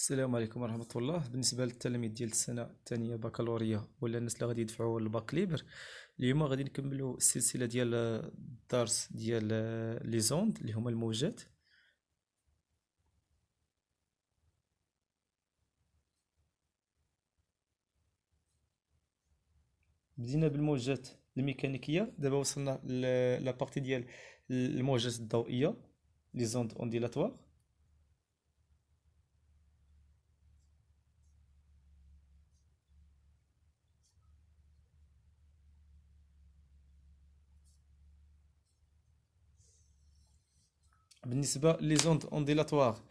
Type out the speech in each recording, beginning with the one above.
السلام عليكم ورحمة الله. بالنسبة للتلاميذ ديال السنة الثانية بكالوريا ولا الناس اللي غادي يدفعوا الباك ليبر، اليوم غادي نكملوا السلسلة ديال الدرس ديال لي زوند اللي هما الموجات. بدينا بالموجات الميكانيكية، دابا وصلنا لابارتي ديال الموجات الضوئية، لي زوند اونديلاتوار. بالنسبة لي زوند اونديلاتوار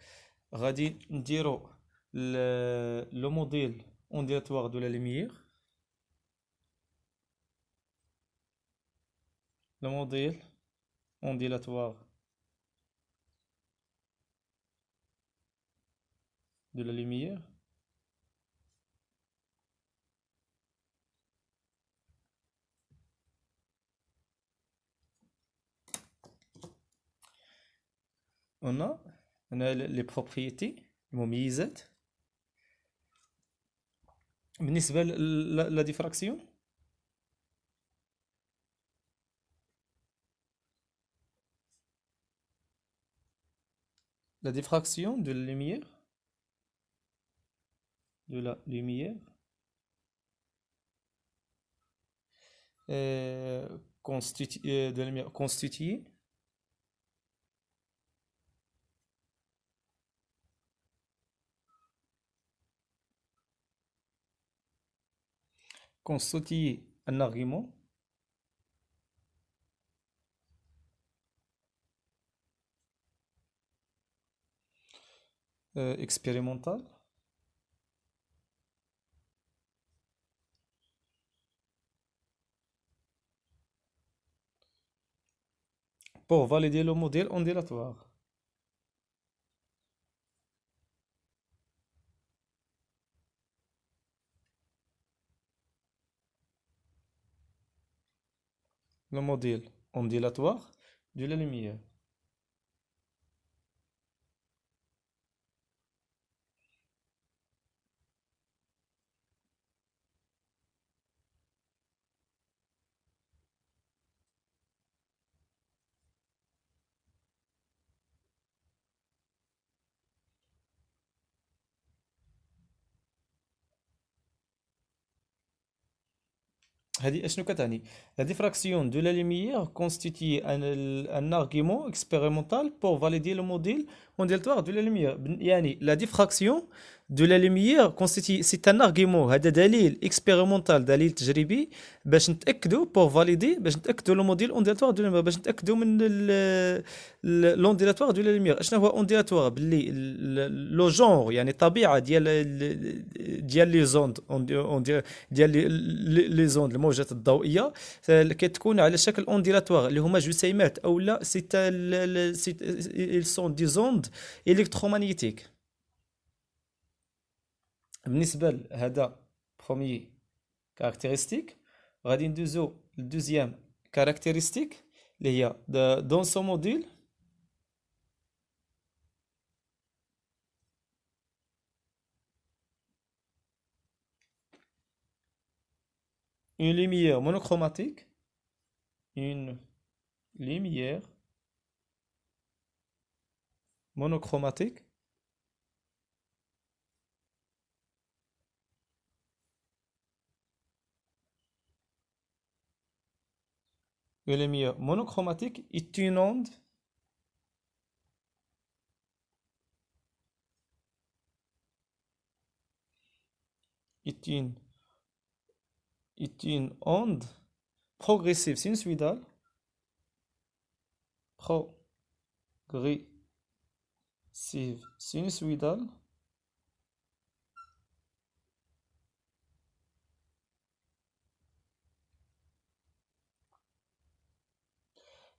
غادي نديرو لو موديل اونديلاتوار دو لا لوميير. Le modèle ondulatoire de la lumière. On a les propriétés, المميزات. بالنسبة la diffraction. La diffraction de la lumière. De la lumière. De la lumière constituée. Constituer un argument expérimental pour valider le modèle ondulatoire. Le modèle ondulatoire de la lumière. هذه اشنو كتعني؟ La diffraction de la lumière constitue un argument expérimental pour valider le modèle ondulatoire de la lumière. يعني la diffraction de la lumière constitue c'est un argument، هذا دليل expérimental، دليل تجريبي باش نتاكدوا pour valider، باش نتاكدوا le modèle ondulatoire de la lumière، باش نتاكدوا من l'ondulatoire de la lumière. اشنو هو ondulatoire؟ باللي لو جونغ يعني طبيعه ديال لي زوند ديال لي زوند الموجات الضوئيه كتكون على شكل اونديلاتوار اللي هما جسيمات او لا سون دي زوند الكترومagnétique. بالنسبه لهذا بروميي كاركتيرستيك، غادي ندوزو للدوزيام كاركتيرستيك اللي هي دون سو موديل une lumière monochromatique, une lumière monochromatique une lumière monochromatique est une onde est une onde progressive sinusoïdale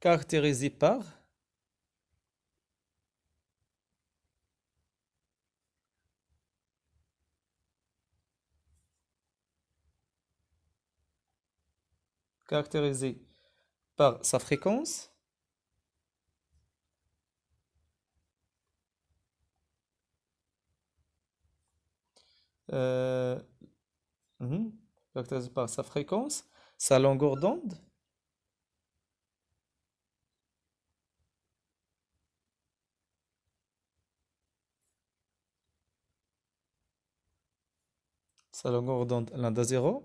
caractérisée par sa fréquence euh, mhm, caractérisé par sa fréquence, sa longueur d'onde, sa longueur d'onde lambda 0,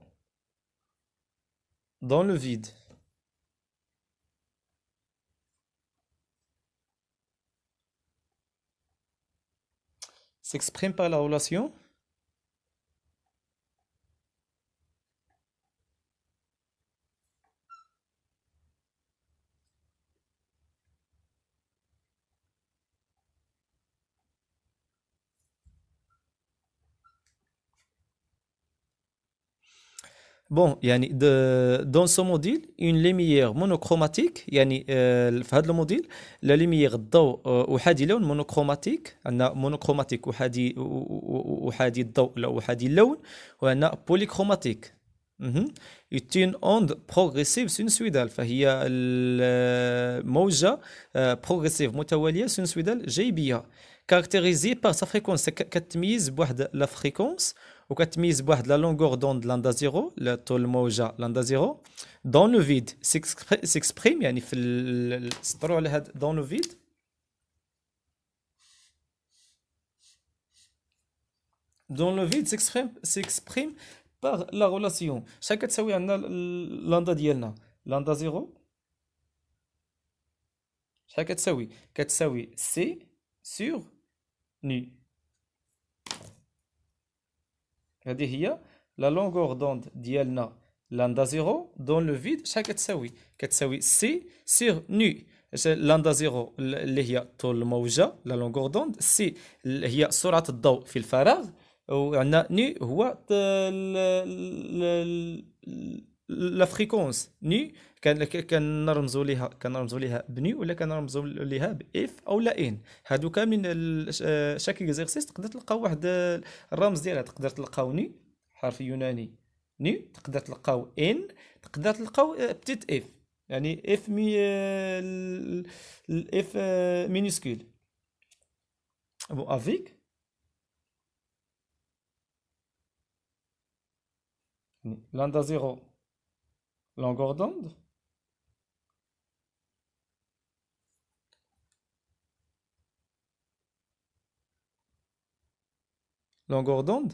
dans le vide. S'exprime par la relation. Bon, يعني dans ce modèle, une lumière monochromatique, يعني في هذا الموديل لا lumière الضوء أحادي لون مونوكروماتيك، عندنا مونوكروماتيك أحادي الضوء لا أحادي اللون، وعندنا بوليكروماتيك. مهم. est une onde progressive sinusoïdale، فهي موجة progressive متوالية sinusoïdale جيبية caractérisée par sa fréquence، كتميز بواحد لا فريكونس وكتميز بواحد لا لونغور دوند لاندا زيرو، طول الموجة لاندا زيرو دون لو فيد سيكسبريم، يعني في سطروا على هاد دون لو فيد. دون لو فيد سيكسبريم باغ لا غولاسيون. شحال كتساوي عندنا لاندا ديالنا؟ لاندا زيرو شحال كتساوي؟ كتساوي سي سور ني. هذه هي لا لونغور دوند ديالنا لاندا زيرو دون لو فيد. شحال كتساوي؟ كتساوي سي سير ني. لاندا زيرو اللي هي طول الموجة لا لونغور دوند، سي اللي هي سرعة الضوء في الفراغ، وعندنا ني هو لا فريكونس ني. كنرمزوا ليها بني، ولا كنرمزوا ليها باف او لا ان. هادو كاملين شكل اكزرسيس تقدر تلقاو واحد الرمز ديالها. تقدر تلقاو ني حرف يوناني ني، تقدر تلقاو ان، تقدر تلقاو بتيت اف، يعني اف مي اف مينيسكول. بون افيك لاندا زيرو longueur d'onde. longueur d'onde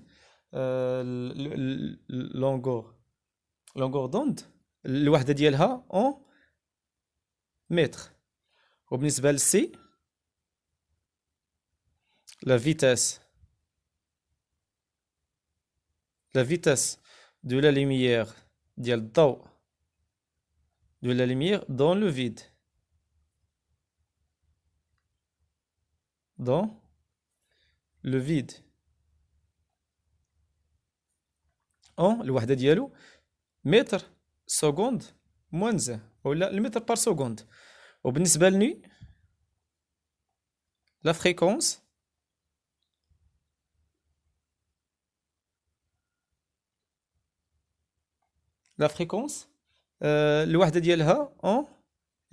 longueur d'onde الوحدة ديالها en متر. وبالنسبة للسي la vitesse de la lumière ديال الضوء de la lumière dans le vide. dans le vide en الوحدة ديالو متر سكوند موانزه، ولا المتر بار سكوند. وبالنسبة لني لا فريكونس الوحدة ديالها en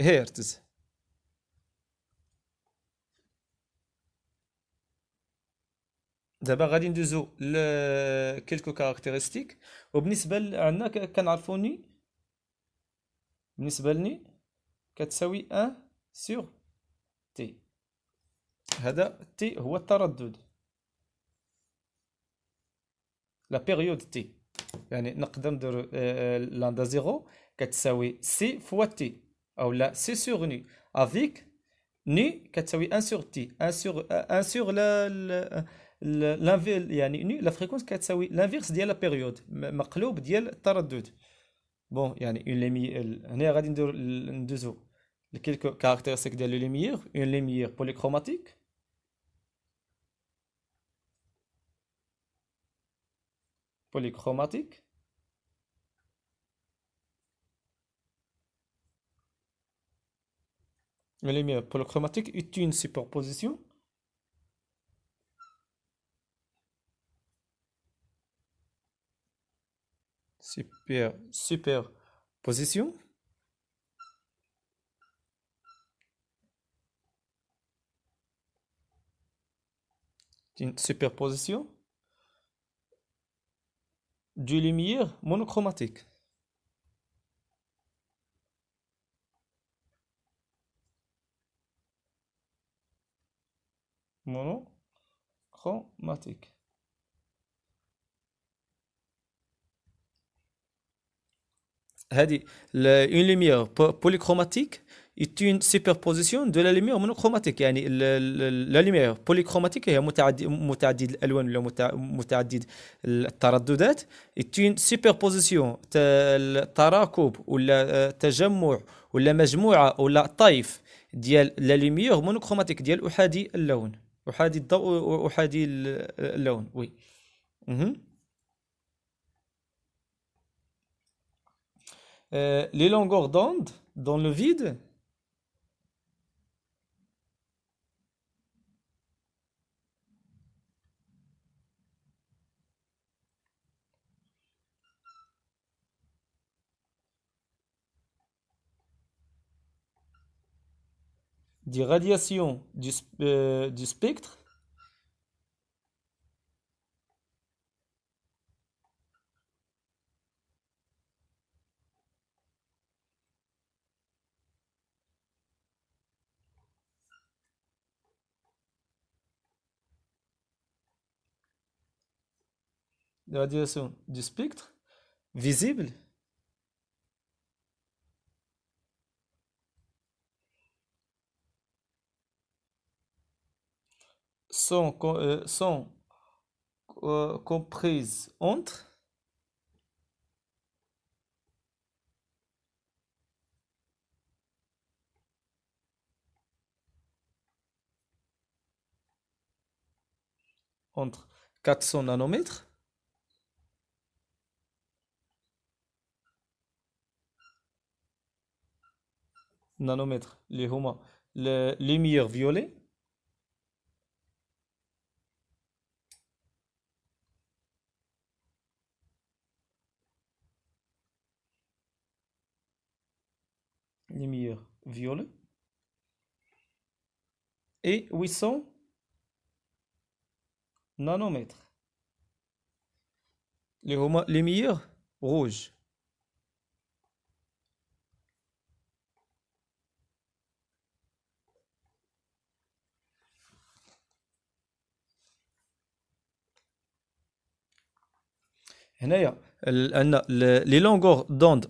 هرتز. دابا غادي ندوزو ل كيلكو كاركتيرستيك. وبالنسبة عندنا كنعرفو ني، بالنسبة لني كتساوي 1 سور تي. هذا تي هو التردد، لا بيريود تي. يعني نقدر ندير لاندا زيرو كتساوي سي فوا تي، او لا سي سور ني افيك ني كتساوي 1 سور تي. 1 سور يعني ني لا فريكونس كتساوي لانفيرس ديال لا بيريود، مقلوب ديال التردد. بون يعني اون ليمي هنا غادي ندوزو لكيلكو كاركتيرستيك ديال لو ليميير. اون ليميير بوليكروماتيك، polychromatique. Une lumière polychromatique est une superposition. Superposition. Une superposition du lumière monochromatique. Monochromatique. هذه une lumière polychromatique est une superposition de la lumière monochromatique. يعني la lumière polychromatique هي متعدد الألوان ولا متعدد الترددات est une superposition تراكب ولا تجمع ولا مجموعة ولا طيف ديال la lumière monochromatique ديال أحادي اللون، أحادي الضوء وأحادي اللون. وي. Mhm. Les longueurs d'onde dans le vide, des radiations du spectre des radiations du spectre visible sont comprises entre 400 nanomètres اللي هما lumière violet lumière violet et 800 nanomètres اللي هما lumière rouge. هنايا les longueurs d'onde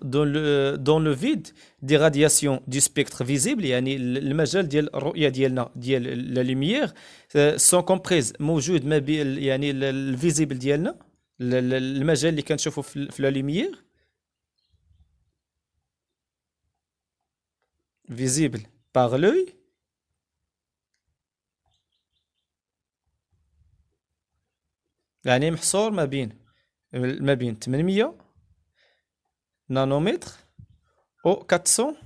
dans le vide des radiations du spectre visible يعني المجال ديال الرؤية ديالنا ديال la lumière sont comprises موجود ما بين يعني الفيزيبل ديالنا المجال اللي كنشوفه في la lumière visible par l'œil يعني محصور ما بين 800 نانومتر و 400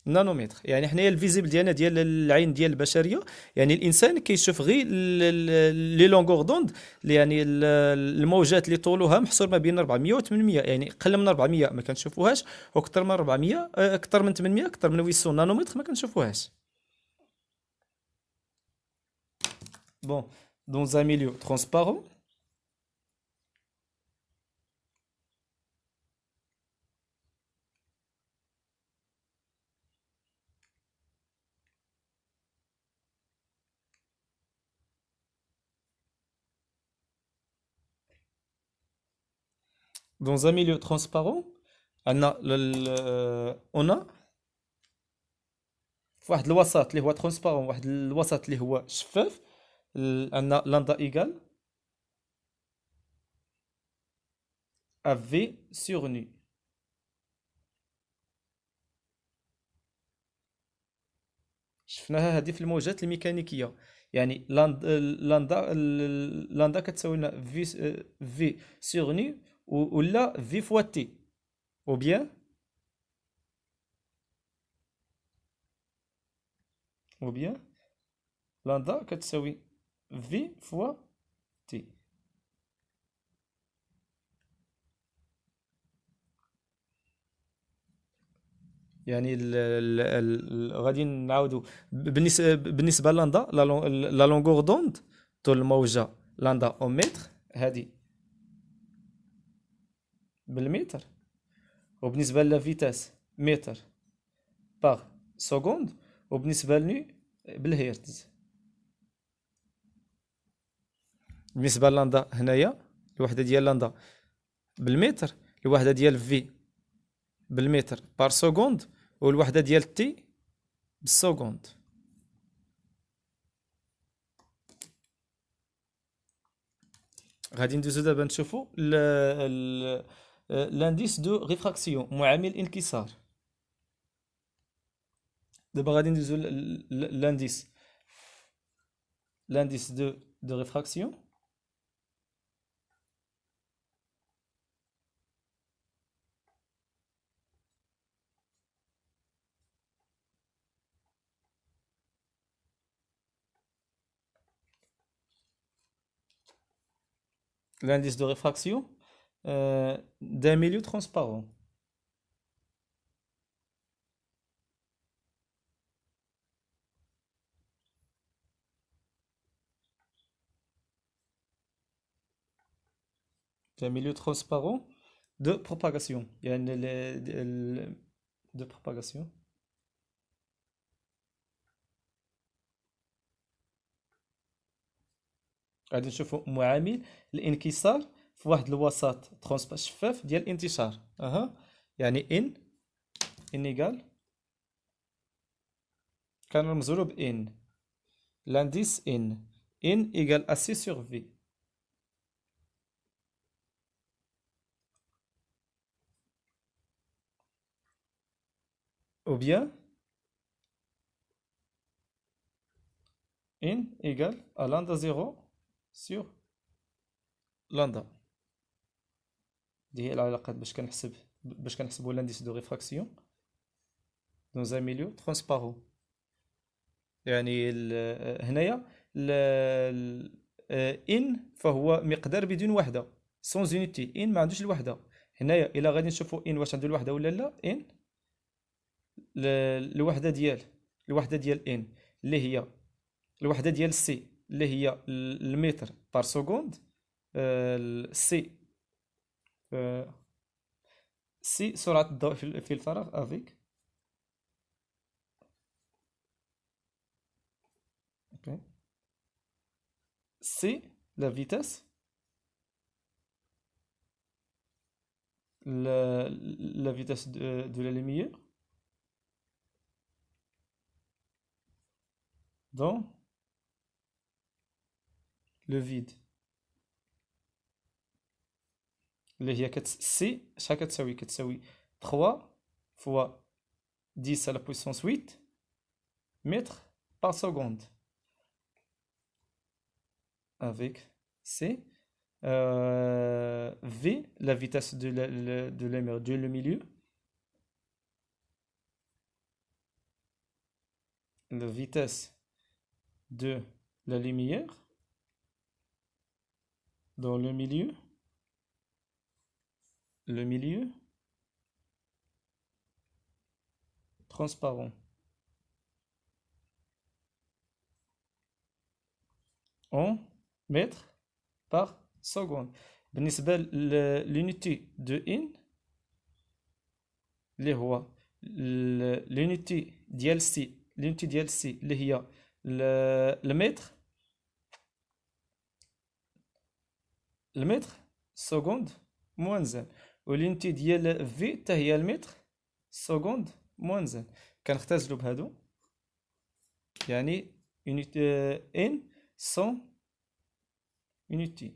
نانومتر. يعني حنايا الفيزيبل ديالنا ديال العين ديال البشريه يعني الانسان كيشوف غير لي لونغور دوند يعني الموجات اللي طولها محصور ما بين 400 و 800 يعني اقل من 400 ما كنشوفوهاش واكثر من 400 اكثر من 800 اكثر من 800 نانومتر ما كنشوفوهاش. Bon, dans un milieu transparent, dans un milieu transparent, on a في واحد الوسط اللي هو ترونسبارون واحد الوسط اللي هو شفاف عندنا لاندا ايكال ا في سور ني. شفناها هذه في الموجات الميكانيكيه يعني لاندا كتساوي لنا في سور ني ولا في فوا تي او بيان او بيان لاندا كتساوي في فوا تي. يعني غادي نعاودوا بالنسبه للاندا لا لونغور دوند طول الموجه لاندا او متر هذه بالمتر، وبالنسبة لا فيتاس متر باغ سكوند، وبالنسبة لني بالهيرتز. بالنسبة للندا هنايا الوحدة ديال لندا بالمتر، الوحدة ديال في بالمتر بار سكوند، والوحدة ديال تي بالسكوند. غادي ندوزو دابا نشوفو لانديس دو ريفراكسيون، معامل الانكسار. دابا غادي ندوزو لانديس دو ريفراكسيون. L'indice de réfraction d'un milieu transparent. D'un milieu transparent de propagation. Il y a de propagation. غادي نشوفوا معامل الانكسار في واحد الوسط شفاف ديال الانتشار. يعني ان ايكال كان رمزولو ب ان، لانديس ان ايكال ا سي سور في. ou bien n égale à lambda 0 sur lambda. دي هي العلاقات باش كنحسبوا لانديس دو ريفراكسيون dans un milieu transparent. يعني هنايا ان فهو مقدار بدون وحده، sans unité. ان ما عندوش الوحده. هنايا الا غادي نشوفوا ان واش عنده الوحده ولا لا. ان الوحده ديال ان اللي هي الوحده ديال سي اللي هي المتر بار سكوند. سي سي سرعه الضوء في الفراغ افيك. سي لا فيتاس la vitesse de la lumière dans le vide اللي هي سي شحال كتساوي 3 fois 10 à la puissance 8 mètres par seconde avec C. V, la vitesse de le milieu. La vitesse de la lumière dans le milieu. Le milieu transparent. En mètres par seconde. بالنسبة l'unité de in اللي هو l'unité ديال سي اللي هي المتر سكوند موان زان، واليونتي ديال في حتى هي المتر سكوند موان زان. كنختزلو بهادو يعني unité ان سون unité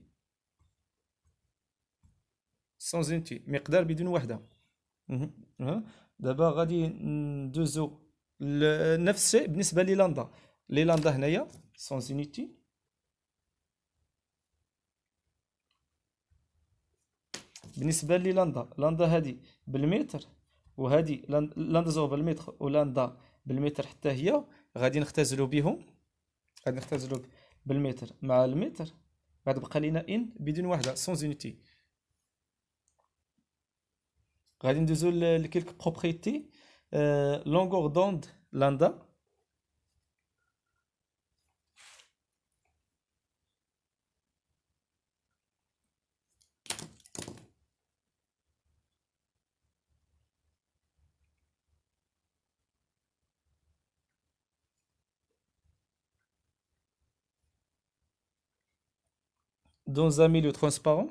سون unité مقدار بدون وحده. دابا غادي ندوزو نفس الشيء بالنسبه للاندا. لاندا هنايا سون unité بالنسبه لاندا هادي بالمتر، وهادي لاندا زوغ بالمتر ولاندا بالمتر حتى هي. غادي نختزلو بهم، غادي نختزلو بالمتر مع المتر، غتبقى لينا ان بدون وحده سون unité. غادي ندوزو لكلك بروبريتي. لونغور دوند لاندا Dans un milieu transparent,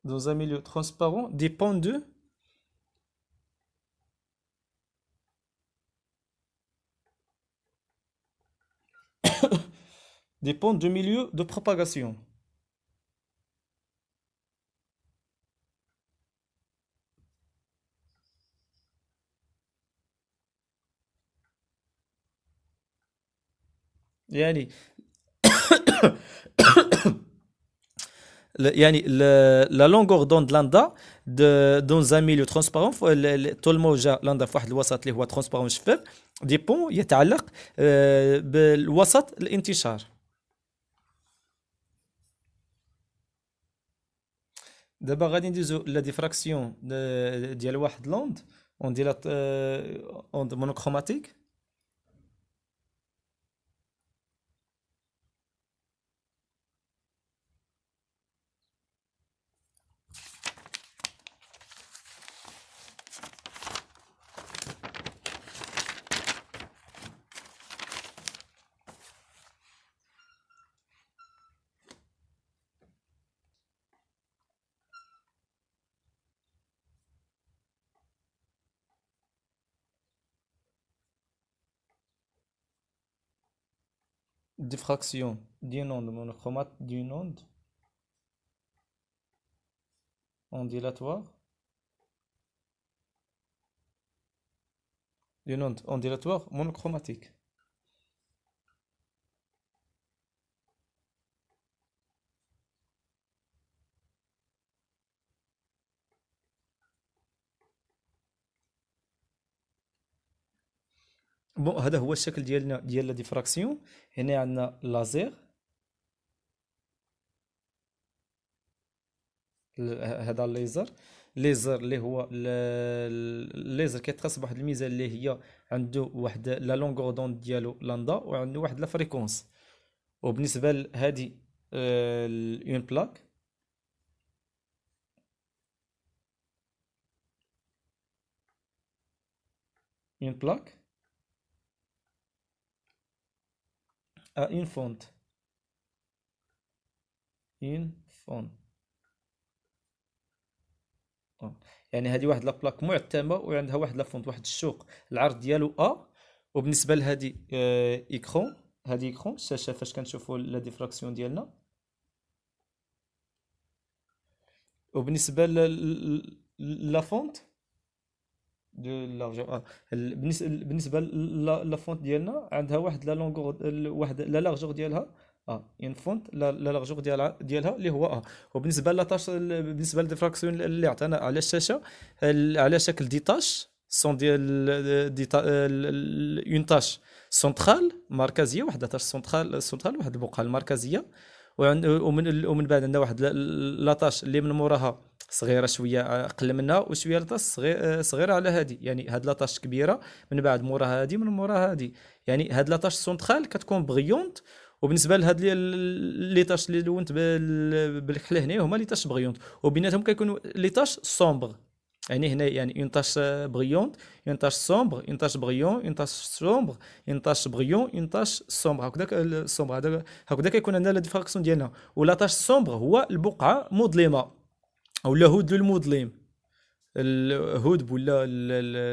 dans un milieu transparent dépend dépend du milieu de propagation. يعني la longueur d'onde lambda dans un milieu transparent طول الموجة لامدا في واحد الوسط اللي هو ترونسبارون شفاف ديبون يتعلق بالوسط الانتشار. دابا غادي ندوزو لا ديفراكسيون ديال واحد لوند اون ديال اون مونوكروماتيك. ديفراكسيون ديال onde monochromate d'une onde ondulatoire d'une onde ondulatoire monochromatique. بون هذا هو الشكل ديالنا ديال لا ديفراكسيون. هنا عندنا لازير، هذا الليزر. ليزر اللي هو الليزر كيتخص بواحد الميزه اللي هي عنده واحد لا لونغور دوند ديالو لاندا وعنده واحد لا فريكونس. وبالنسبه لهذه اون بلاك، اون بلاك ا اون فونت، اون فونت. يعني هذه واحد لا بلاك معتمه وعندها واحد لا فونت، واحد الشوك العرض ديالو ا. وبالنسبه لهذه ايكرون، هذه ايكرون الشاشه فاش كنشوفوا لا ديفراكسيون ديالنا. وبالنسبه لا فونت دو لارجور بالنسبه لا فونت ديالنا عندها واحد لا لونغور، واحد لا لارجور ديالها اون فونت لا لارجور ديالها اللي هو وبالنسبه لاطاش، بالنسبه للديفراكسيون اللي عطانا على الشاشه على شكل دي تاش سون ديال اون تاش سنترال مركزيه، واحده تاش سنترال واحد البقعه المركزيه. ومن بعد عندنا واحد لاطاش اللي من موراها صغيره شويه اقل منها، وشويه لاطاش صغيره على هذه. يعني هاد لاطاش كبيره من بعد موراها هذه من موراها هذه. يعني هاد لاطاش سونترال كتكون بغيونت. وبالنسبه لهاد لي تاش اللي دونت بالكحل هنا هما لي تاش بغيونت، وبيناتهم كيكونوا لي تاش سومبر. يعني هنا يعني اون تاش بغيونت، اون تاش سومبر، اون تاش بغيون، اون تاش سومبر، اون تاش بغيون، اون تاش سومبر. هكذاك السومبر هكذا كيكون عندنا لا ديفراكسيون ديالنا. ولا تاش سومبر هو البقعه مظلمه او الهود المظلم، الهود ولا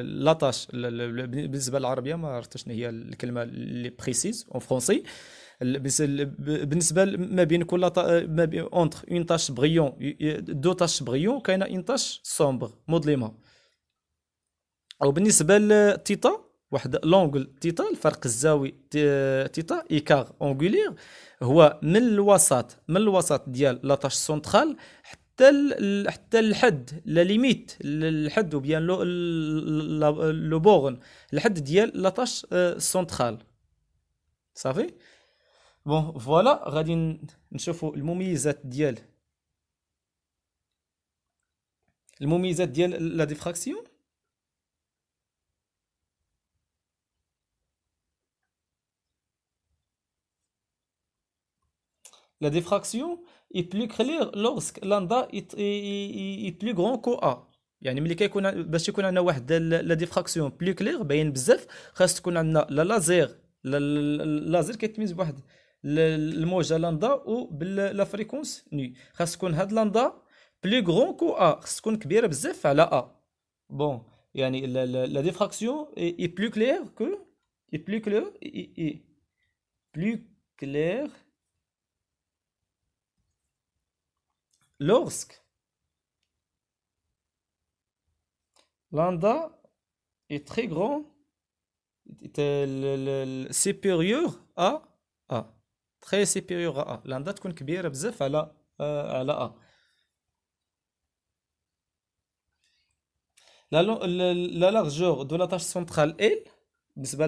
لاطاش بالنسبه للعربيه ما عرفتش شنو هي الكلمه اللي بريسيز اون فرونسي. بالنسبه ما بين كل ما بين اونتر اون تاش بريون دو تاش بريون كاينه اون تاش سومبر مظلمه. او بالنسبه للتيتا واحد لونغل تيتا، الفرق الزاوي تيتا ايكار اونغولير هو من الوسط ديال لاطاش سنترال حتى الحد لا ليميت الحد وبيان لو بورن الحد ديال لاطاش سنترال. صافي. بون فوالا غادي نشوفوا المميزات ديال لا ديفراكسيون. لا ديفراكسيون est plus clair lorsque lambda est plus grand que A. يعني ملي كيكون باش يكون عندنا واحد لا ديفراكسيون بلو كلير باين بزاف، خاص تكون عندنا لا لازير لازير كيتميز بواحد الموجه لامدا و بلا فريكونس ني، خاص تكون هاد لامدا بلو غران كو ا، خاص تكون كبيره بزاف على ا. بون يعني لا ديفراكسيون اي بلو كلير كو اي بلو كلير اي بلو كلير lorsque lambda est très grand, est supérieur à A, très supérieur à A. lambda تكون كبيرة بزاف على على A. la largeur de la tâche centrale L بالنسبة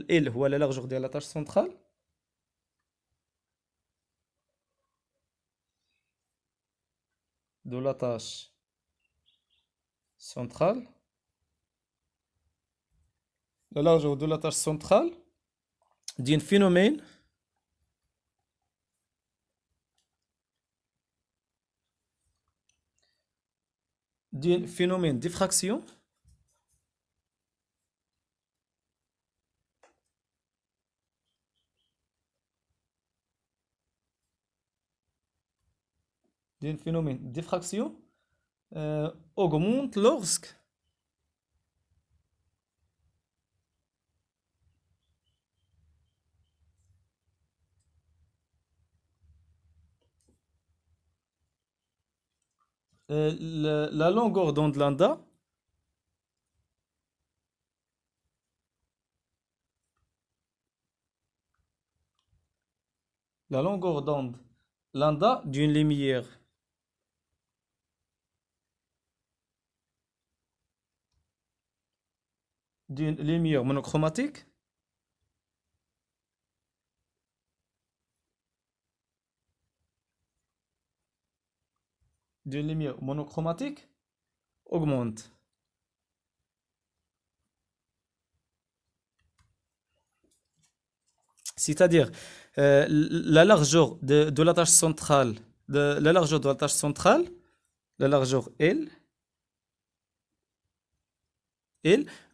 L هو la largeur ديال la tâche centrale de la tâche centrale, la largeur de la tâche centrale d'un phénomène diffraction d'un phénomène diffraction augmente lorsque la longueur d'onde lambda la longueur d'onde lambda d'une lumière monochromatique augmente. C'est-à-dire la largeur de la tâche centrale, la largeur de la tâche centrale, la largeur L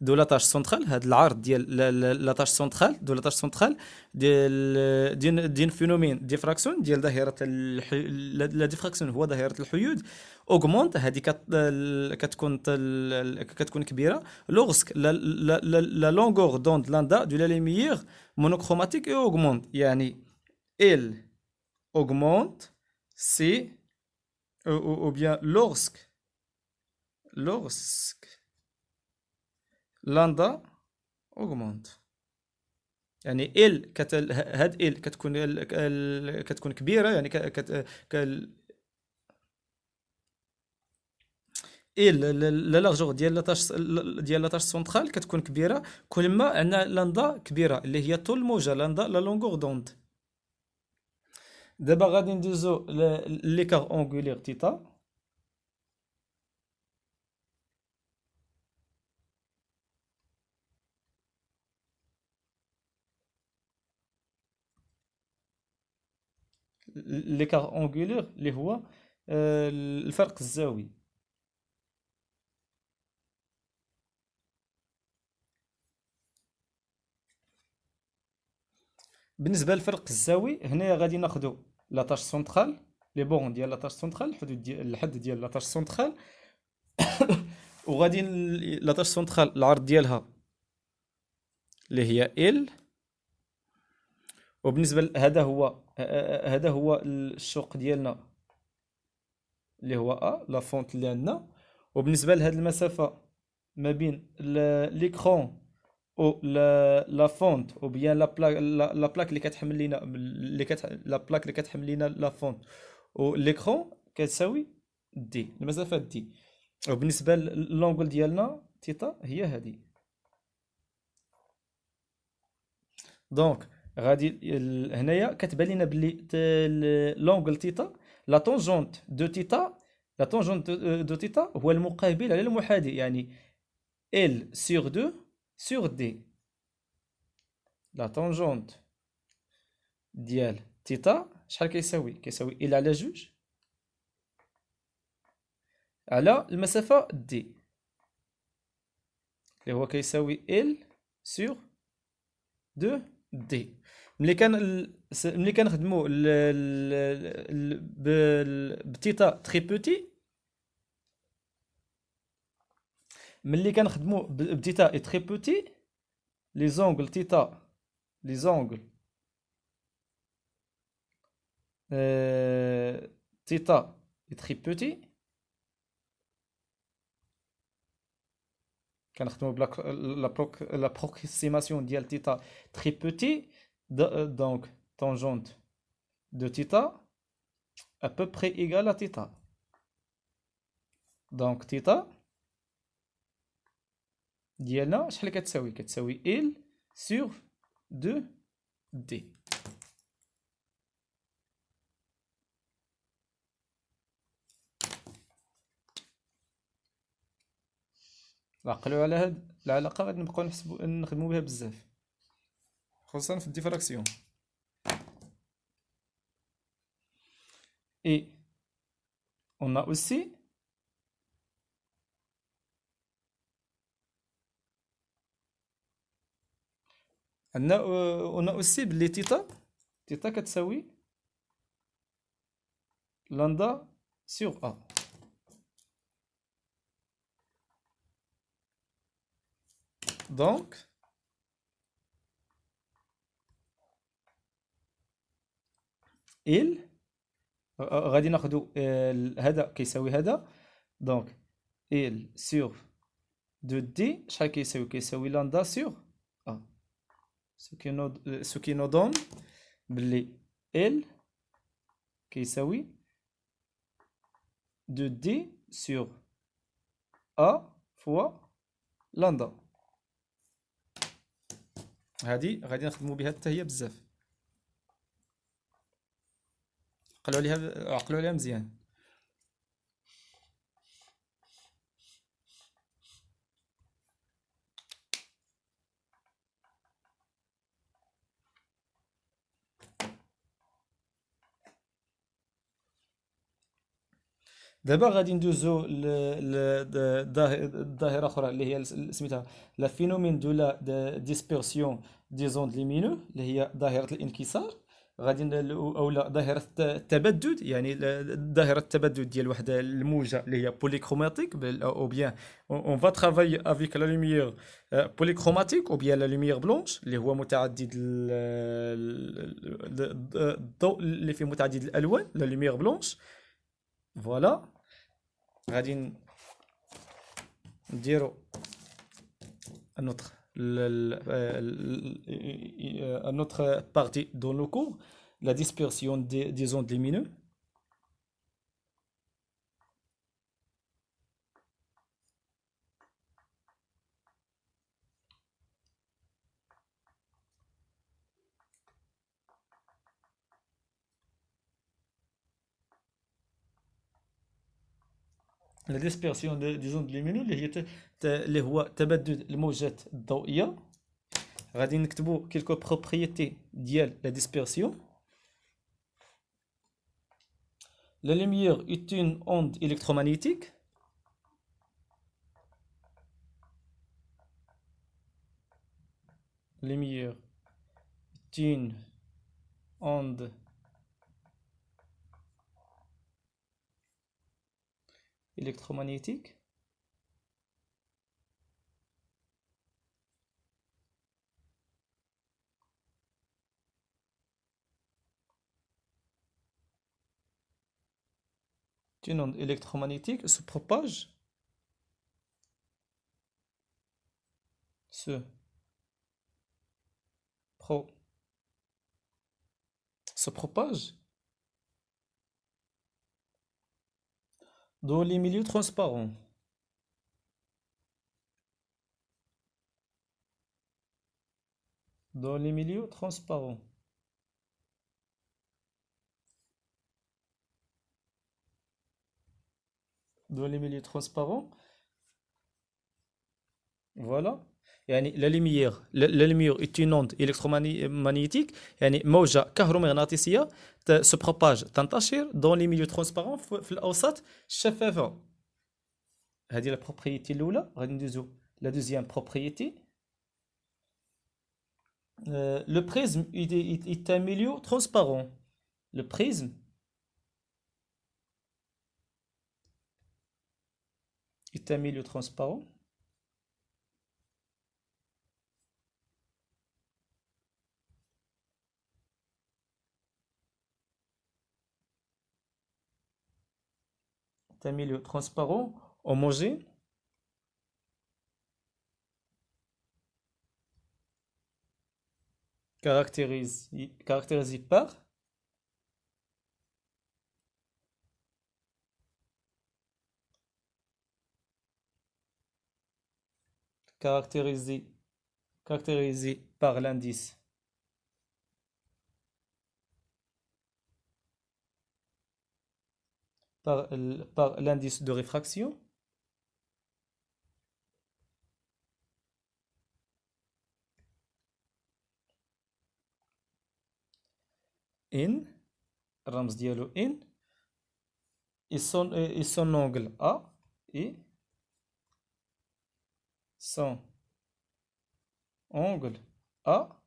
de la tâche centrale, هاد العرض ديال لا تاش سنترال دو لا تاش سنترال ديال فينومين ديفراكسيون ديال ظاهرة لا ديفراكسيون هو ظاهرة الحيود اوغمونت، هذه كتكون كبيرة لوغسك لا لونغور دوند لاندا دو لا ليميير مونوكروماتيك اي اوغمونت، يعني ال اوغمونت سي او بيان لوغسك لاندا اوغمونت، يعني هاد ال كتكون كبيره، يعني لا لارجور ديال لاطاش سونترال كتكون كبيره كل ما عندنا لاندا كبيره اللي هي طول الموجه لاندا لا لونغور دوند. دابا غادي ندوزو ليكار اونغولير تيتا. ليكار اونغولير اللي هو الفرق الزاوي. بالنسبه للفرق الزاوي هنايا غادي ناخذوا لاطاش سونترال، لي بورون ديال لاطاش سونترال، الحدود ديال الحد ديال لاطاش سونترال وغادي لاطاش سونترال العرض ديالها اللي هي ال، وبالنسبه هذا هو الشوق ديالنا اللي هو لا فونت اللي عندنا، وبالنسبه لهاد المسافه ما بين ليكرون او لا فونت او بيان لا بلاك اللي كتحمل لينا لا بلاك اللي كتحمل لينا لا فونت و ليكرون كتساوي دي، المسافه دي، وبالنسبه للونغل ديالنا تيتا هي هذه. دونك غادي هنايا كتبان لينا بلي لونغل تيتا لا طونجونت دو تيتا، لا طونجونت دو تيتا هو المقابل على المحاذي، يعني ال سور 2 sur D. La tangente ديال تيتا شحال كيساوي ال على جوج على المسافة دي اللي هو كيساوي ال سور دو دي. ملي كنخدمو بتيتا تري بوتي، ملي كنخدمو بتيتا اي تري بوتي، لي زونغل تيتا، لي زونغل تيتا اي تري بوتي، كنخدمو لابروكسيماسيون ديال تيتا تري بوتي، دونك tangente de θ à peu près égale à θ. Donc θ ديالنا شحال كتساوي L sur 2D. عقلوا على هاد العلاقة، غادي نبقاو نخدمو بها بزاف خصوصا في الديفراكسيون. Et on a aussi on a aussi بلي تيتا كتساوي لاندا سور A. دونك il غادي ناخدو هذا كيساوي هذا، دونك ال سور دو دي شحال كيساوي لاندا سور ا، سو كي نو دون بلي ال كيساوي دو دي سور ا فوا لاندا. هادي غادي نخدمو بها حتى هي بزاف، عقلوا عليها مزيان. دابا غادي ندوزو لظاهرة أخرى اللي هي سميتها لا فينومين دو لا ديسبيرسيون دي زوند ليمينو، اللي هي ظاهرة الانكسار. أولا ظاهرة التبدد، يعني ظاهرة التبدد ديال واحد الموجة اللي هي بوليكروماتيك، أو بيان اون فا ترافاي افيك لا لوميير بوليكروماتيك، أو بيان لا لوميير بلونش اللي هو متعدد الضوء اللي فيه متعدد الألوان، لا لوميير بلونش. فوالا غادي نديرو un autre partie dans le cours, la dispersion des ondes lumineuses. La dispersion des ondes lumineuses اللي هو تبدد الموجات الضوئية. غادي نكتبو quelques propriétés ديال la dispersion. La lumière est une onde électromagnétique. La lumière est une onde électromagnétique. Une onde électromagnétique se propage se propage dans les milieux transparents. Dans les milieux transparents. Dans les milieux transparents. Voilà. يعني la lumière est une onde électromagnétique يعني موجة كهرومغناطيسية se propage تنتشر dans les milieux transparents في الأوساط الشفافة. هذه la propriété الأولى. غادي ندوزو la deuxième propriété. Le prisme est un milieu transparent. Le prisme est un milieu transparent. Un milieu transparent, homogène, caractérisé caractérisé, caractérisé par l'indice par l'indice de réfraction. In, الرمز ديالو in, et son angle A, et son angle A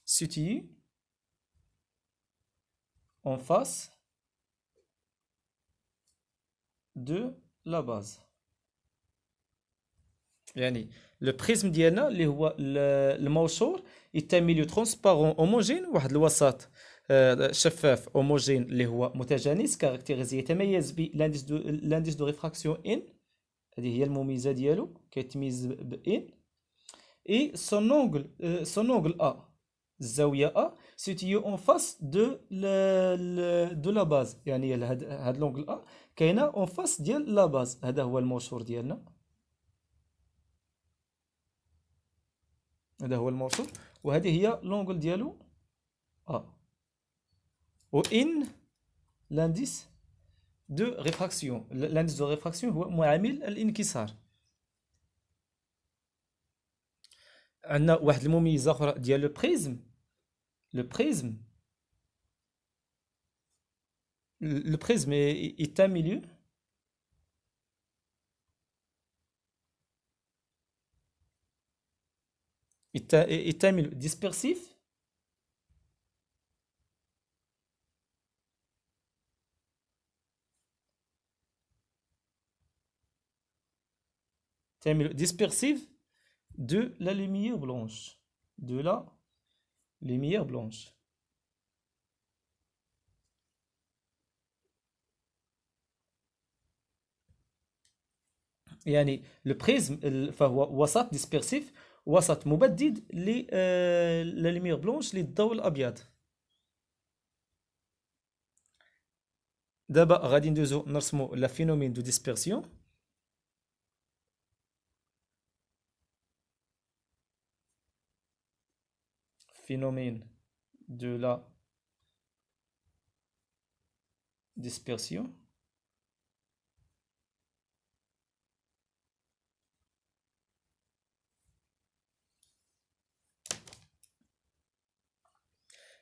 situé en face de la base. يعني le prisme ديالنا اللي هو الموصول est un milieu transparent homogène، واحد الوسط شفاف homogène اللي هو متجانس كاركتيريزي يتميز بالانديس دو ريفراكسيون ان. هذه هي المميزه ديالو كيتميز ب ان. et son angle A الزاويه A situé en face de la base. يعني هاد l'angle A كاينه en face ديال la base. هذا هو الموصول ديالنا، هذا هو الموصول، وهذه هي لونغل ديالو A. و in l'indice de réfraction. l'indice de réfraction هو معامل الانكسار. عندنا واحد المميزة أخرى ديال لو بريزم. لو بريزم le prisme est un milieu est un milieu dispersif c'est un milieu dispersif de la lumière blanche. De la lumière blanche. يعني البريزم فهو وسط ديسبيرسيف، وسط مبدد لا لوميير بلونش للضوء الابيض. دابا غادي ندوزو نرسمو لا فينومين دو ديسبيرسيون. phénomène de la dispersion.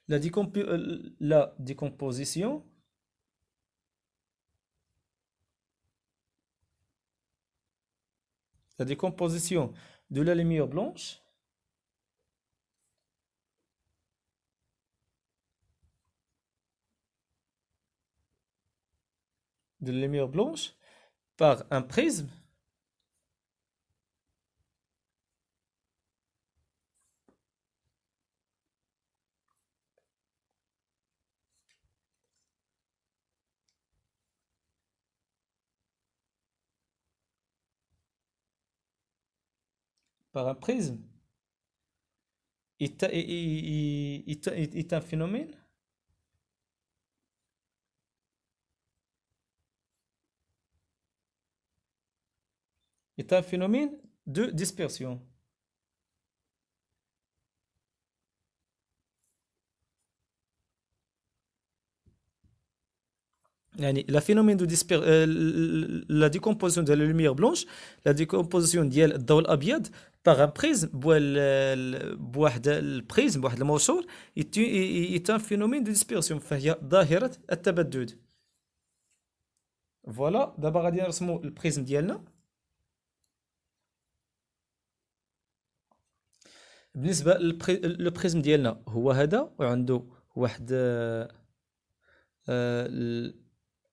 La décomposition de la lumière blanche par un prisme est un phénomène de dispersion. يعني la phénomène de la décomposition de la lumière blanche، la décomposition ديال الضوء الابيض باغ ان بريزم بواحد البريزم بواحد المنشور يتم فينومين دو ديسبيرسيون، فهي ظاهرة التبدد. فوالا دابا غادي نرسمو البريزم ديالنا. بالنسبة للبريزم ديالنا هو هذا، وعنده واحد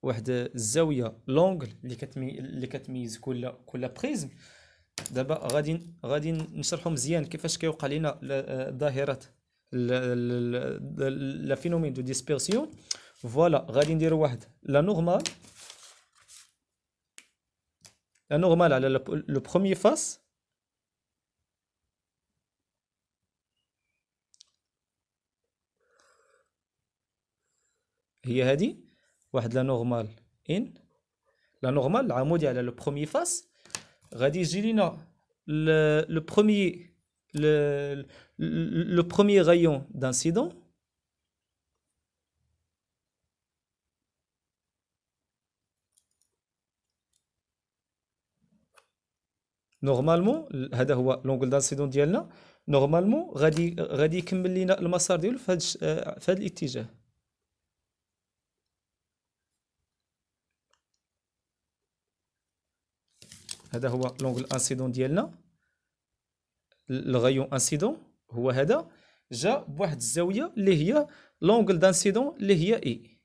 واحد الزاوية لونغل اللي كتميز كل بريزم. دابا غادي نشرحوا مزيان كيفاش كيوقع لنا ظاهرة لا فينومين دو ديسبيرسيون. فوالا غادي نديروا واحد لا نورمال على لو بروميير فاس. هي هذه واحد لا نورمال العمودي على لو بروميير فاس. غادي يجي لينا لو بروميير لو بروميير رايون دانسيدون. نورمالمون هذا هو لونغل دانسيدون ديالنا. نورمالمون غادي يكمل لينا المسار ديالو في هذا الاتجاه. هذا هو لونغل انسيدون ديالنا. الغيون انسيدون هو هذا، جا بواحد الزاويه اللي هي لونغل دانسيدون اللي هي اي.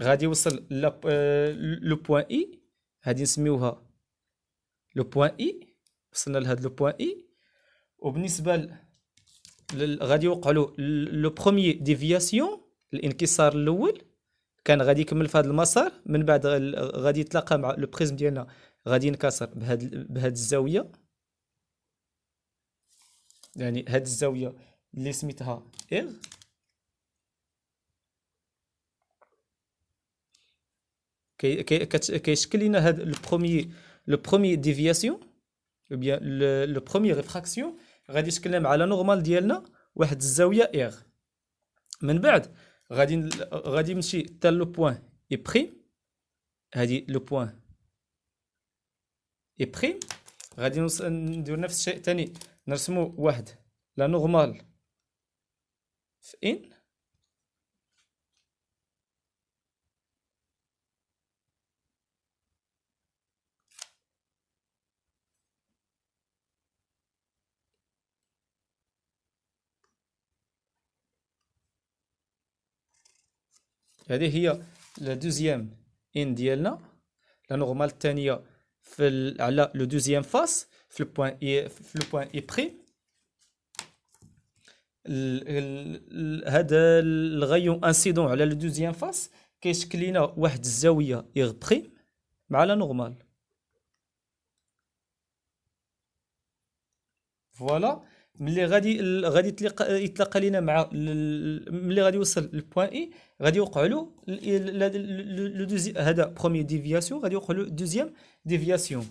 غادي يوصل لو بوين اي، غادي نسميوها لو بوين اي. وصلنا لهذا لو بوين اي، وبالنسبه غادي يوقع له لو بروميير ديفياسيون، الانكسار الاول كان غادي يكمل في هذا المسار. من بعد غادي يتلاقى مع لو بريزم ديالنا، غادي ينكسر بهاد الزاويه، يعني هاد الزاويه اللي سميتها ار. كيشكل لنا هاد لو بروميير ديفياسيون ou bien le premier réfraction غادي يشكل لنا مع لا نورمال ديالنا واحد الزاويه ار. من بعد غادي نمشي حتى لو بوين اي بريم. هادي لو بوين اي بريم. غادي ندير نفس الشيء ثاني، نرسمو واحد لا نورمال في ان. هذه هي لا دوزيام ان ديالنا. لا نورمال الثانيه على لو دوزيام فاس في البوين اي بريم. هذا الغيون انسيدون على لو دوزيام فاس كيشكل لنا واحد الزاويه اغ بريم مع لا نورمال. فوالا ملي غادي يتلاقى لينا مع ملي غادي يوصل للبوين اي، غادي يوقع له هذا بروميير ديفياسيون، غادي يوقع له دوزيام ديفياسيون.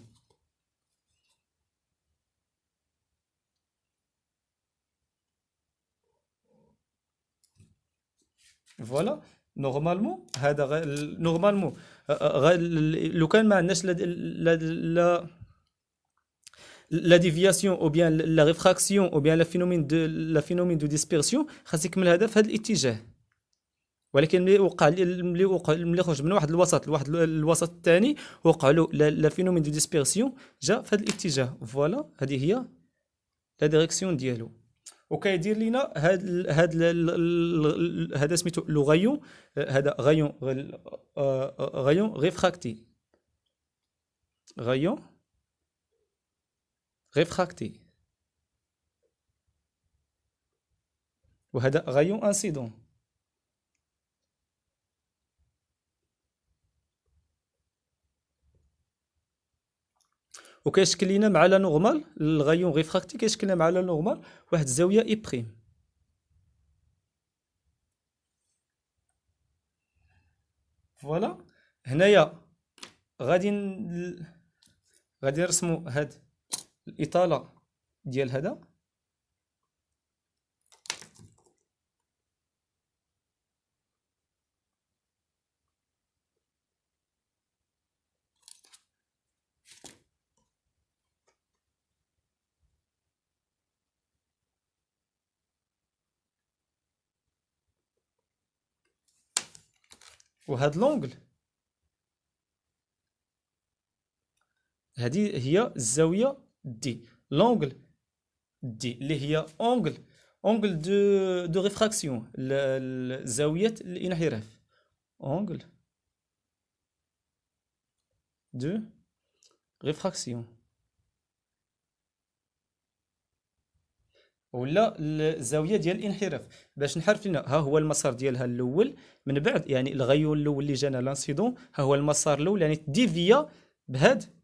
فوالا نورمالمون هذا نورمالمون لو كان ما عندناش لا ديفياسيون او بيان لا ريفراكسيون او بيان لا فينومين دو ديسبيرسيون، خاص يكمل هذا في هذا الاتجاه. ولكن ملي خرج من واحد الوسط لواحد الوسط الثاني، وقع له لا فينومين دو ديسبيرسيون جا في هذا الاتجاه. فوالا هذه هي لا ديريكسيون ديالو. وكيدير لينا هذا سميتو لو غايون. هذا غايون ريفراكتي. غايون ريفراكتي. وهذا غايون انسيدون. وكيشكل لينا مع لا نورمال الغايون ريفراكتي، كيشكل لنا مع لا نورمال واحد الزاويه اي بريم. فوالا هنايا غادي نرسمو هاد الاطاله ديال هذا. وهاد لونجل، هذه هي الزاوية دي. لونجل دي اللي هي اونجل دو ريفراكسيون، زاوية الانحراف. اونجل دو ريفراكسيون، ولا الزاويه ديال الانحراف. باش نحرف لنا، ها هو المسار ديالها الاول، من بعد يعني الغيون الاول اللي جانا لانسيدون، ها هو المسار الاول يعني ديفيا بهاد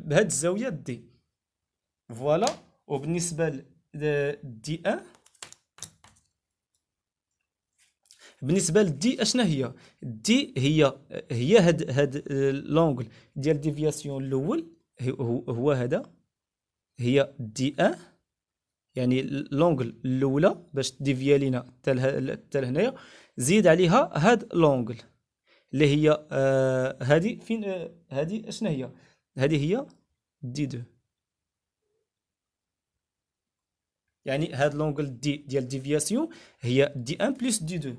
بهاد الزاويه دي. فوالا. وبالنسبه دي ان، بالنسبه لدي اشنا هي؟ دي هي هاد لونغل ديال ديفياسيون الاول، هو هذا، هي دي ان، يعني لونجل الاولى باش ديفيا لينا حتى لهنايا، زيد عليها هاد لونجل اللي هي هذه فين، هذه اشنا هي؟ هذه هي دي دو. يعني هاد لونجل دي ديال ديفياسيون هي دي ان بلس دي دو،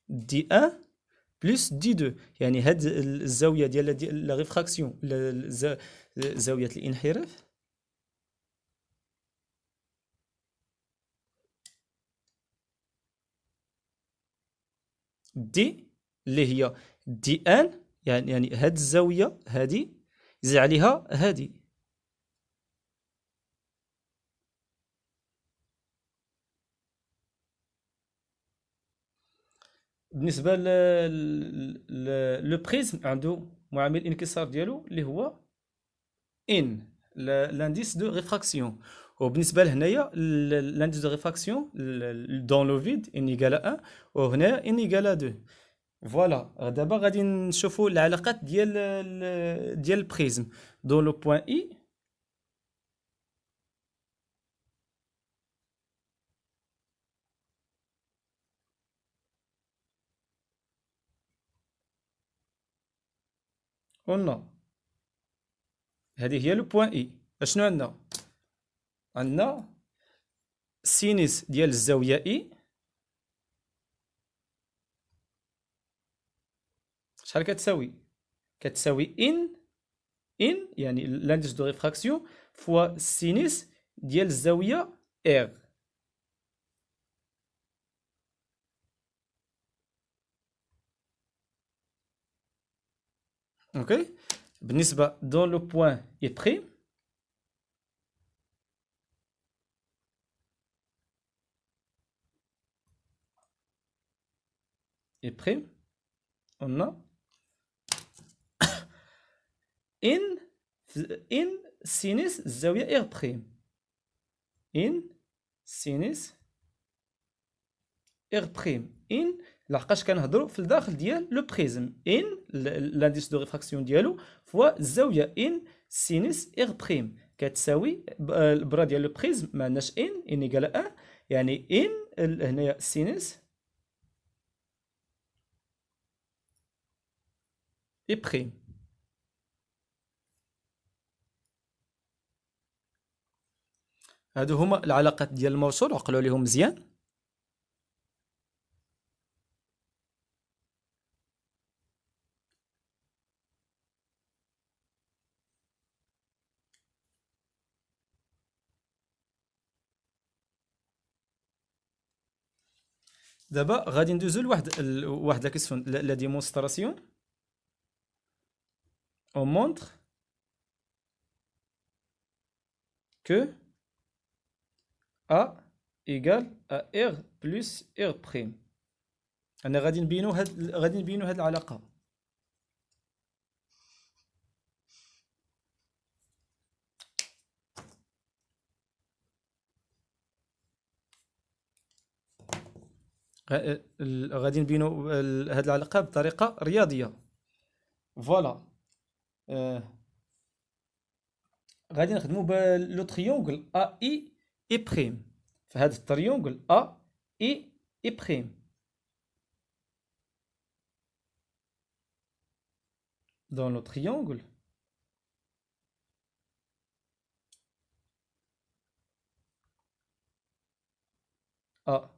دي ان بلس دي دو. يعني هاد الزاويه ديال لا ريفراكسيون، زاويه الانحراف، دي اللي هي دي ان، يعني هاد الزاويه هذه زيد عليها هذه. بالنسبه لو بريزم عنده معامل الانكسار ديالو اللي هو ان، لانديس دو ريفراكسيون. وبالنسبه لهنايا لانديس دو ريفراكسيون دون لو فيد ان ايكال 1، وهنا ان ايكال 2. فوالا. دابا غادي نشوفوا العلاقات ديال البريزم دون لو بوين اي. قلنا هذه هي لو بوين اي. اشنو عندنا؟ عندنا سينيس ديال الزاويه اي، شحال كتساوي؟ كتساوي ان يعني l'indice de réfraction fois sinus ديال الزاوية R. اوكي. بالنسبة dans le point E'، E'، on a ان ان سينيس الزاوية R'، ان سينيس R'، ان لحقاش كنهضروا في الداخل ديال لو بريزم، ان لانديس دو ريفراكسيون ديالو فوا الزاوية ان سينيس R'، كتساوي البرا ديال لو بريزم ما عندناش ان ايكال 1، يعني ان هنايا سينيس اي بريم. هادو هما العلاقات ديال الموصول، عقلوا عليهم مزيان. دابا غادي ندوزو لواحد لا كيسيون لا ديمونستراسيون. اون مونتر كو A égal à R plus R prime. انا غادي نبينو هاد العلاقة. غادي نبينو هاد العلاقة بطريقة رياضية. فوالا. غادي نخدمو بلو تريونغل ا اي بريم. فهاد التريونغل ا اي بريم. دون لو تريونغل ا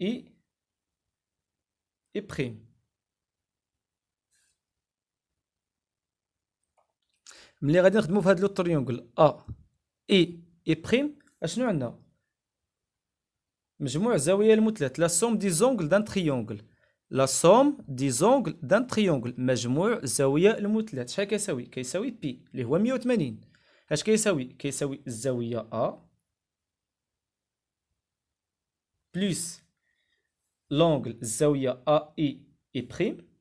اي اي بريم. ملي غادي نخدمو في هاد لو تريونغل ا اي بريم، اشنو عندنا؟ مجموع زوايا المثلث، لا سوم دي زونغل دان تريونغل. لا سوم دي زونغل دان تريونغل، مجموع زوايا المثلث. شحال كيساوي؟ كيساوي بي اللي هو 180. اش كيساوي؟ كيساوي الزاوية ا بلس لونغل الزاوية ا اي بريم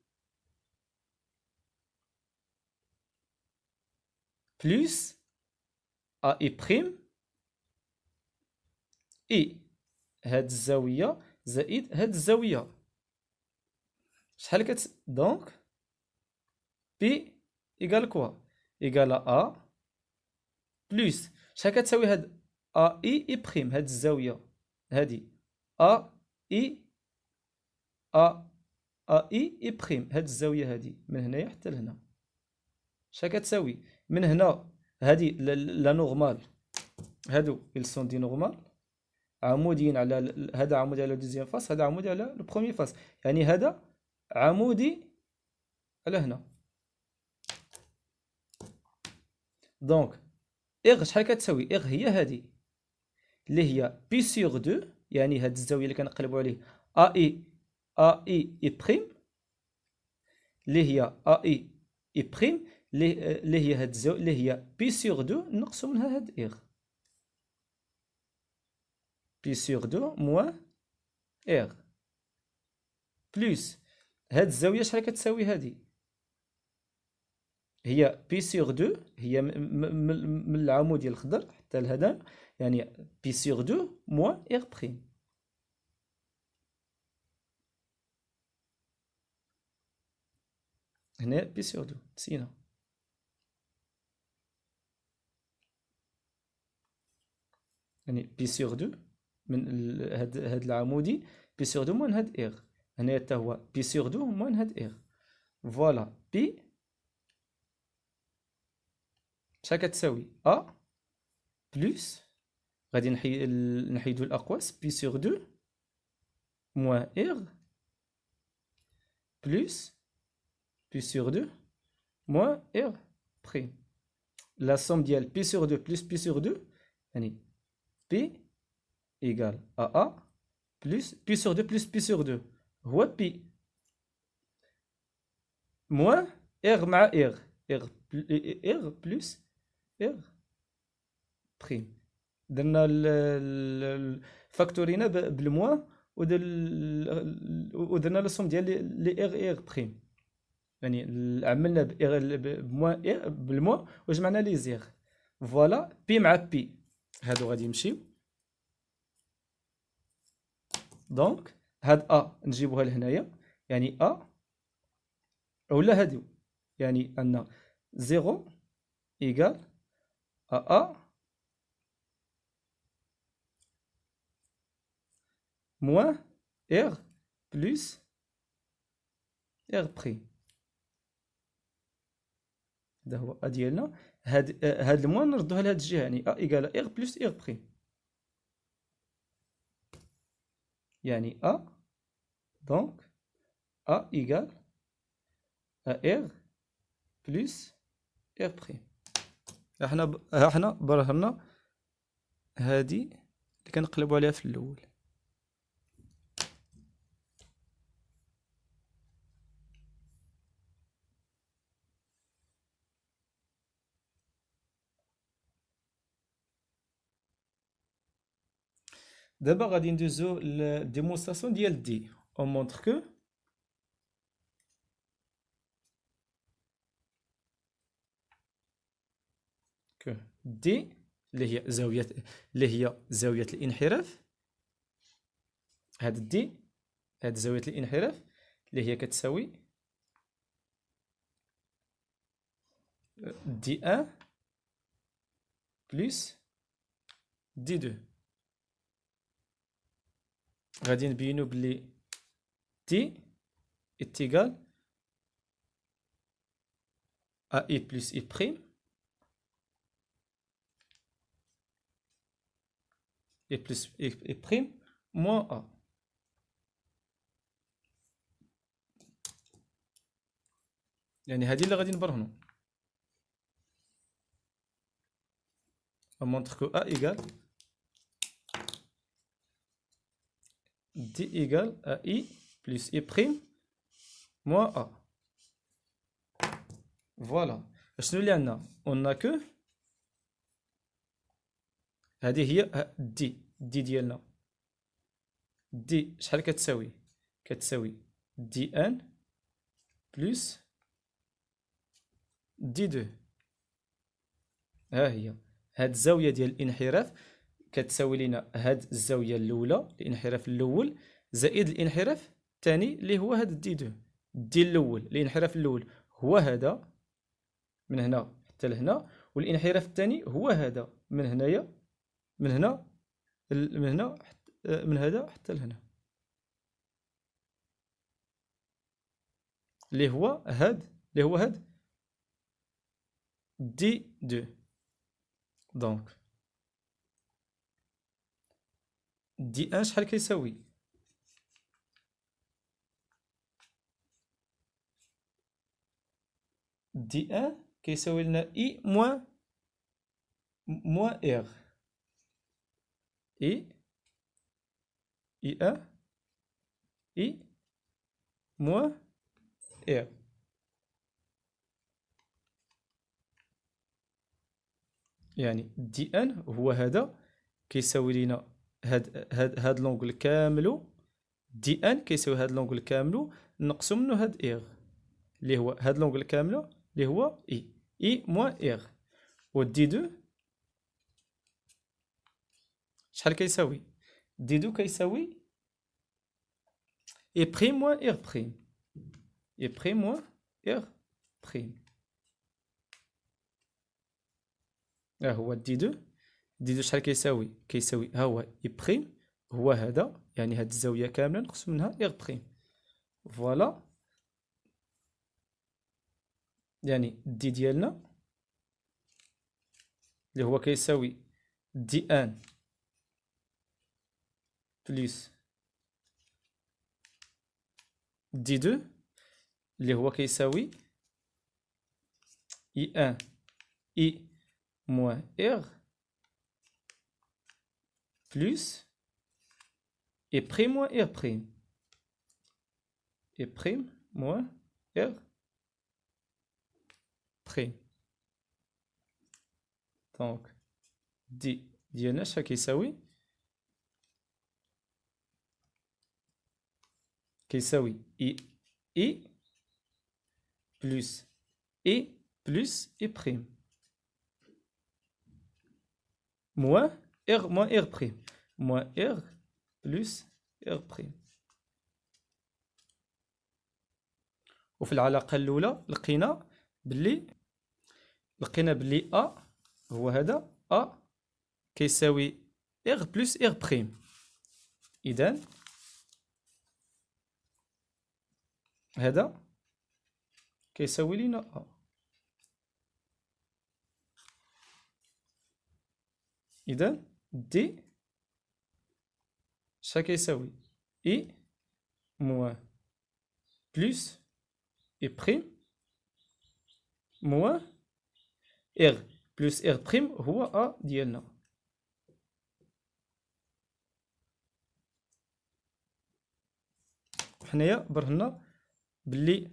بلس ا اي بريم اي هاد الزاوية زائد هاد الزاوية. شحال دونك بي ايكال كوا؟ ايكال ا بلس شحال كتساوي هاد ا اي بريم، هاد الزاوية هادي ا اي ا اي بريم، هاد الزاوية هادي من هنايا حتى لهنا شحال كتساوي؟ من هنا هادي لا نورمال، هادو ils sont دي نورمال عموديين على هذا عمودي على دوزيام فاس، هذا عمودي على لو بروميي فاس، يعني هذا عمودي على هنا. دونك اغ شحال كتساوي؟ اغ هي هذه اللي هي بي سيغ دو، يعني هاد الزاويه اللي كنقلبوا عليه اي بريم، اللي هي اي بريم، اللي هي هاد الزاويه اللي هي بي سيغ دو نقصوا منها هاد اغ، بي سيغ دو موان اغ بلس هاد الزاويه شحال كتساوي؟ هادي هي بي سيغ دو، هي من العمودي الخضر حتى لهذا، يعني بي سيغ دو موان اغ بريم. هنا بي سيغ دو نسينا، يعني بي سيغ دو من هاد العمودي بي سيغ دو موان هاد اغ، هنا حتى هو بي سيغ دو موان هاد اغ. فوالا بي شحال كتساوي؟ ا بلس غادي نحيدو الاقواس، بي سيغ دو موان اغ بلس بي سيغ دو موان اغ بريم. لا somme ديال بي سيغ دو بلس بي سيغ دو يعني بي ايكال ا بلس بي سيغ دو بلس بي سيغ دو هو بي موان اغ مع اغ، اغ بلس اغ بريم. درنا فاكتورينا بالموان، ودرنا لا سوم ديال لي اغ بريم، يعني عملنا بموان اغ بالموان وجمعنا لي زيغ. فوالا بي مع بي هادو غادي يمشيو، دونك هاد ا نجيبوها لهنايا، يعني ا اولا هادو، يعني ان زيرو ايكال ا موان اغ بلس اغ بريم. هذا هو ا ديالنا، هاد الموان نردوها لهاد الجهه، يعني ا ايكال اغ بلس اغ بريم، يعني ا دونك ا ايكال ا اغ بلس اغ بريم. احنا برهنا هادي اللي كنقلبوا عليها في الاول. دابا غادي ندوزو للديمونستراسيون ديال دي، اون مونتر كو دي اللي هي زاوية الانحراف، هاد دي، هاد زاوية الانحراف اللي هي كتساوي دي ان بلس دي دو. غادي نبينو بلي دي اتيغال ا اي بلس اي بريم اي بلس اي بريم موان ا. يعني هذه اللي غادي نبرهنوا. On montre que A égale D égale à I plus I prime moins A. فوالا. شنو اللي عندنا؟ قلنا كو هذه هي دي ديالنا. دي شحال كتساوي؟ كتساوي دي ان بلس دي دو. ها هي هاد الزاويه ديال الانحراف كتساوي لنا هاد الزاويه الاولى، الانحراف الاول، زائد الانحراف الثاني اللي هو هاد دي دو. دي الاول، الانحراف الاول هو هذا من هنا حتى لهنا، والانحراف الثاني هو هذا من هنايا، من هنا من هنا من هذا حتى لهنا، اللي هو هاد دي دو. دونك دي ان شحال كيساوي؟ دي ان كيساوي لنا اي موان ار. اي ان اي موان ار. يعني دي ان هو هذا كيساوي لينا هاد لونغل كاملو. دي ان كيساوي هاد لونغل كاملو نقصو منو هاد اغ اللي هو هاد لونغل كاملو اللي هو اي موان اغ. و دي دو شحال كيساوي؟ دي دو كيساوي اي بريم موان اغ بريم. اي بريم موان اغ بريم. ها هو دي دو. دي دو شحال كيساوي؟ كيساوي ها هو اي بريم هو هذا، يعني هاد الزاويه كامله نقص منها اغ بريم. فوالا. يعني دي ديالنا اللي هو كيساوي دي ان بلس دي دو اللي هو كيساوي اي ان اي موان ار بلس اي بريم موان ار بريم. اي بريم موان ار بريم. دونك دي ديالنا شحال كيساوي؟ كيساوي اي بلس اي بلس اي بريم موان ار بريم موان ار بلس ار بريم. وفي العلاقة الأولى لقينا بلي أ هو هذا أ كيساوي ار بلس ار بريم. إذا هذا كيساوي لينا أ. إذا دي شحال كيساوي؟ إي موان بلس إي بريم موان ار بلس ار بريم هو أ ديالنا. حنايا برهنا بلي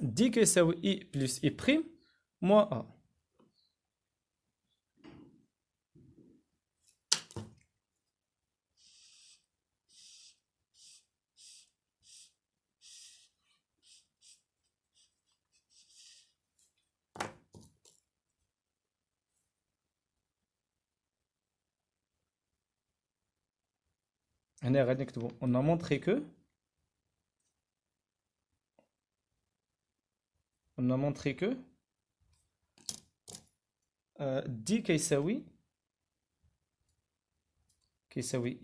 دي كيساوي إي بلس إي بريم موان أ. هنا غادي نكتبو on a montré que دي كيساوي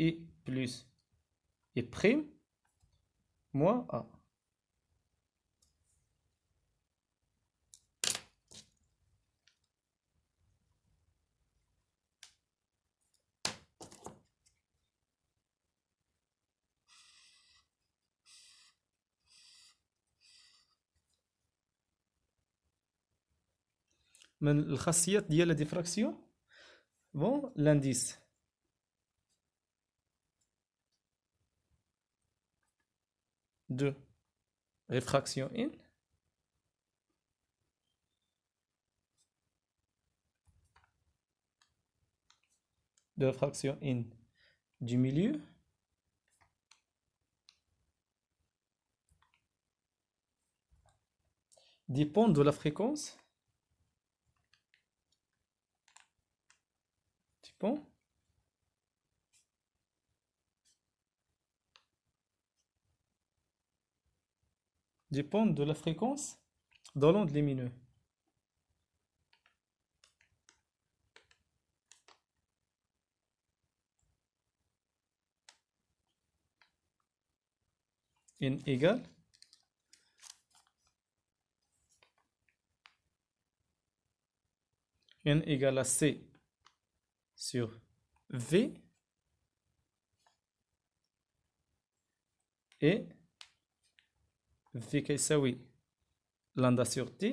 إي بلس إي بريم موان أ. من الخاصيات ديال لا ديفراكسيون. بون لانديس دو ريفراكسيون ان de réfraction in du milieu dépend de la fréquence dépend de la fréquence dans l'onde lumineuse. N égale à C sur V et V كيساوي لندا sur T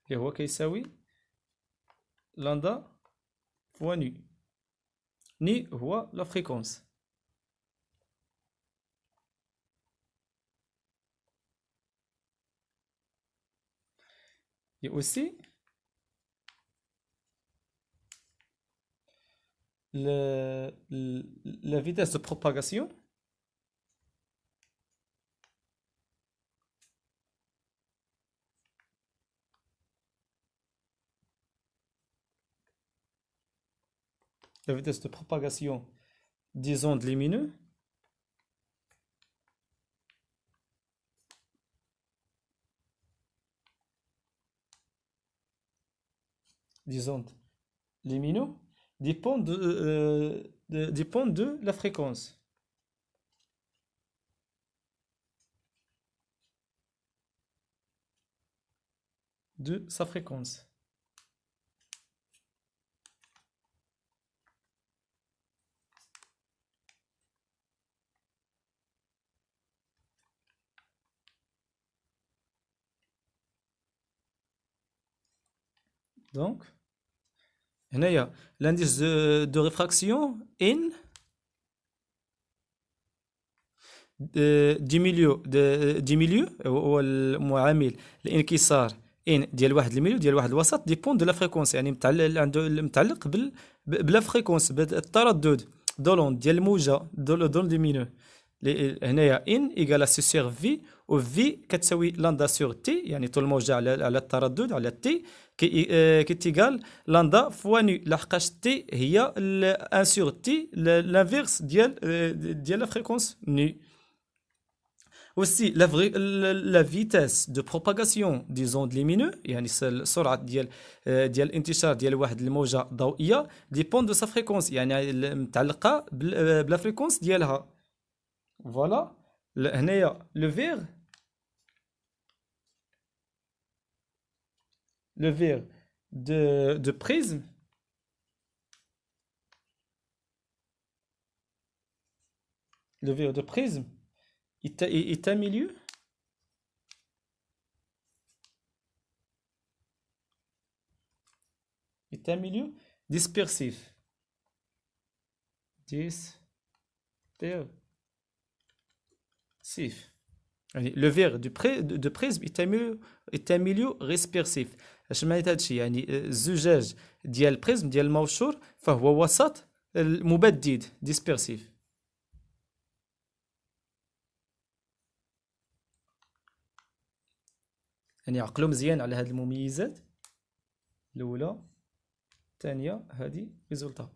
اللي هو كيساوي لندا فوا ني. ني هو لا فريكونس. Et aussi la vitesse de propagation des ondes lumineuses dépend dépend de la fréquence. De sa fréquence. Donc, هنايا l'indice de réfraction N دي ميليو هو المعامل الانكسار ان ديال واحد الميليو ديال واحد الوسط ديبون دو لا فريكونس، يعني متعلق بلا فريكونس بالتردد دولون ديال الموجه دون لومينو. هنايا ان ايكال سي سيغ في، و في كتساوي لاندا سيغ تي، يعني طول الموجه على التردد على تي كيتيكال لاندا فوا ني، لحقاش تي هي ان سيغ تي لانفيرس ديال لا فريكونس ني. Aussi, la vitesse de propagation des ondes lumineuses, يعني السرعة ديال الانتشار ديال واحد الموجة ضوئية dépend de sa fréquence، يعني متعلقة بلا فريكونس ديالها. فوالا هنايا لو فير de prisme est un milieu dispersif. يعني le verre de prisme est un milieu dispersif. اش معنات هادشي؟ يعني الزجاج ديال البريزم ديال المبشور فهو وسط مبدد dispersif. يعني عقلوا مزيان على هاد المميزات الاولى الثانيه، هذه ريزولتا.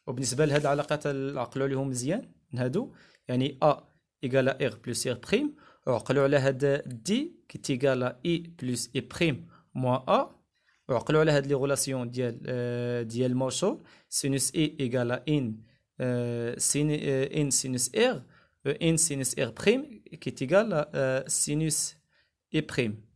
وبالنسبه لهاد العلاقات عقلوا عليهم مزيان هادو، يعني ا ايكالا ار بلس ار بريم، وعقلوا على هاد دي كي تيكالا اي بلس اي بريم موان ا، وعقلوا على هاد لي غولاسيون ديال الموشور سينوس اي ايكالا ان ان سينوس ار ان سينوس ار بريم كي تيكال سينوس اي بريم.